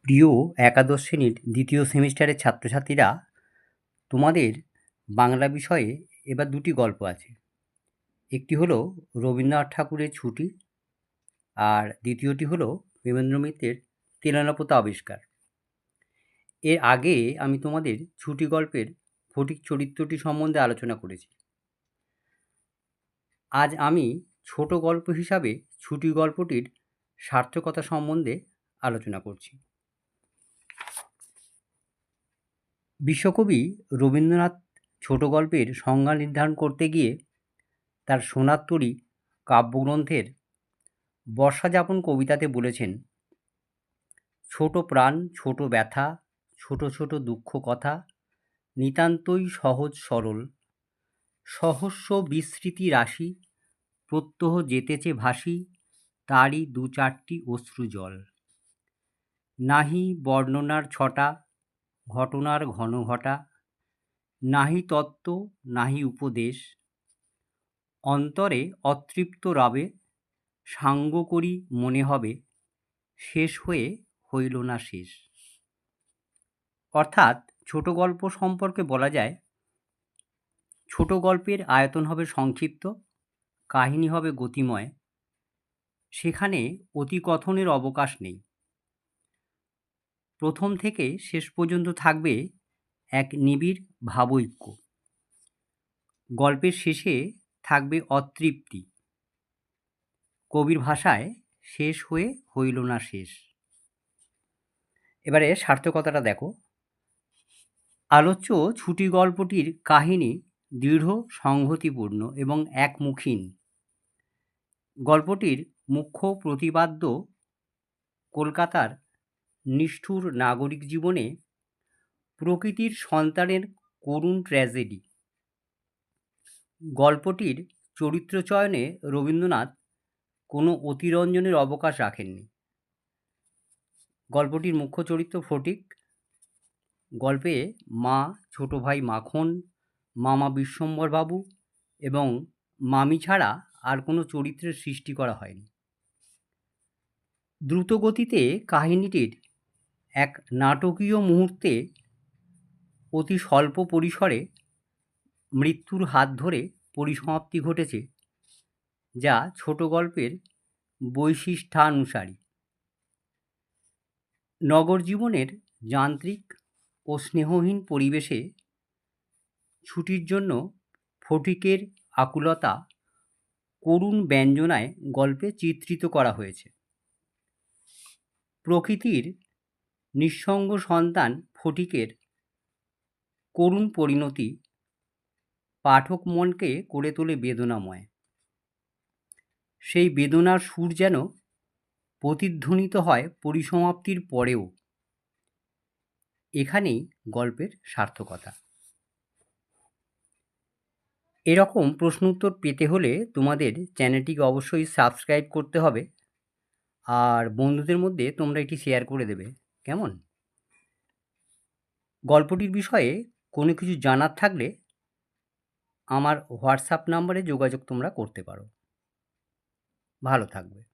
প্রিয় একাদশ শ্রেণীর দ্বিতীয় সেমিস্টারের ছাত্রছাত্রীরা, তোমাদের বাংলা বিষয়ে এবার দুটি গল্প আছে। একটি হলো রবীন্দ্রনাথ ঠাকুরের ছুটি, আর দ্বিতীয়টি হলো দেবেন্দ্র মিত্রের তেলানাপোতা আবিষ্কার। এর আগে আমি তোমাদের ছুটি গল্পের ফটিক চরিত্রটি সম্বন্ধে আলোচনা করেছি। আজ আমি ছোট গল্প হিসাবে ছুটি গল্পটির সার্থকতা সম্বন্ধে আলোচনা করছি। বিশ্বকবি রবীন্দ্রনাথ ছোট গল্পের সংজ্ঞা নির্ধারণ করতে গিয়ে তার সোনার তরী কাব্যগ্রন্থের বর্ষাযাপন কবিতাতে বলেছেন, ছোট প্রাণ, ছোট ব্যথা, ছোট ছোট দুঃখ কথা, নিতান্তই সহজ সরল, সহস্র বিস্মৃতি রাশি, প্রত্যহ যেতেছে ভাসি, তারই দু চারটি অশ্রু জল। নাহি বর্ণনার ছটা, ঘটনার ঘন ঘটা, নাহি তত্ত্ব নাহি উপদেশ, অন্তরে অতৃপ্ত রবে, সাঙ্গ করি মনে হবে, শেষ হয়ে হইল না শেষ। অর্থাৎ ছোট গল্প সম্পর্কে বলা যায়, ছোট গল্পের আয়তন হবে সংক্ষিপ্ত, কাহিনী হবে গতিময়, সেখানে অতিকথনের অবকাশ নেই। প্রথম থেকে শেষ পর্যন্ত থাকবে এক নিবিড় ভাবৈক্য। গল্পের শেষে থাকবে অতৃপ্তি, কবির ভাষায় শেষ হয়ে হইল না শেষ। এবারে সার্থকতাটা দেখো। আলোচ্য ছুটি গল্পটির কাহিনী দৃঢ় সংহতিপূর্ণ এবং একমুখীন। গল্পটির মুখ্য প্রতিপাদ্য কলকাতার নিষ্ঠুর নাগরিক জীবনে প্রকৃতির সন্তানের করুণ ট্র্যাজেডি। গল্পটির চরিত্রচয়নে রবীন্দ্রনাথ কোনো অতিরঞ্জনের অবকাশ রাখেননি। গল্পটির মুখ্য চরিত্র ফটিক। গল্পে মা, ছোট ভাই মাখন, মামা বিশ্বম্ভরবাবু এবং মামি ছাড়া আর কোনো চরিত্রের সৃষ্টি করা হয়নি। দ্রুতগতিতে কাহিনীটির এক নাটকীয় মুহূর্তে অতি স্বল্প পরিসরে মৃত্যুর হাত ধরে পরিসমাপ্তি ঘটেছে, যা ছোট গল্পের বৈশিষ্ট্যানুসারী। নগর জীবনের যান্ত্রিক ও স্নেহহীন পরিবেশে ছুটির জন্য ফটিকের আকুলতা করুণ ব্যঞ্জনায় গল্পে চিত্রিত করা হয়েছে। প্রকৃতির নিঃসঙ্গ সন্তান ফটিকের করুণ পরিণতি পাঠক মনকে করে তোলে বেদনাময়। সেই বেদনার সুর যেন প্রতিধ্বনিত হয় পরিসমাপ্তির পরেও। এখানেই গল্পের সার্থকতা। এরকম প্রশ্ন উত্তর পেতে হলে তোমাদের চ্যানেলটিকে অবশ্যই সাবস্ক্রাইব করতে হবে, আর বন্ধুদের মধ্যে তোমরা এটি শেয়ার করে দেবে। কেমন? গল্পটির বিষয়ে কোনো কিছু জানার থাকলে আমার হোয়াটসঅ্যাপ নাম্বারে যোগাযোগ তোমরা করতে পারো। ভালো থাকবে।